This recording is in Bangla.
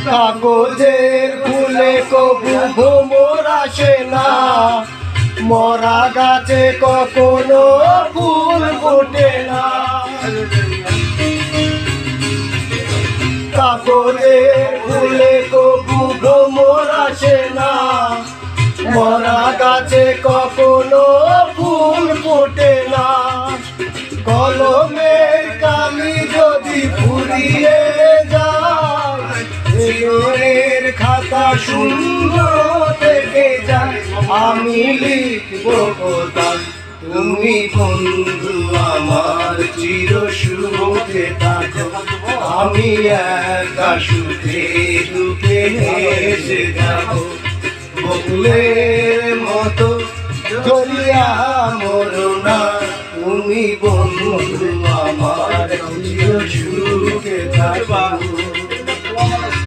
কাগজের ফুলে কবু ভ্রমর আসে না, মরা গাছে কখনো ফুল ফোটে না। কাগজের ফুলে কবু ভ্রমর আসে না, মরা গাছে কখনো ফুল ফোটে না। কলমের কালি যদি ফুরিয়ে যায়, জীবনের খাতা শূন্য থেকে যায়। আমি লিখব কোথায় তুমি বন্ধু আমার চির সুখে থাকো, আমি একা সুখে দুঃখে হেসে যাব। বকুলের মতো জড়িয়া মরো না, তুমি বন্ধু আমার চির সুখে থাকো।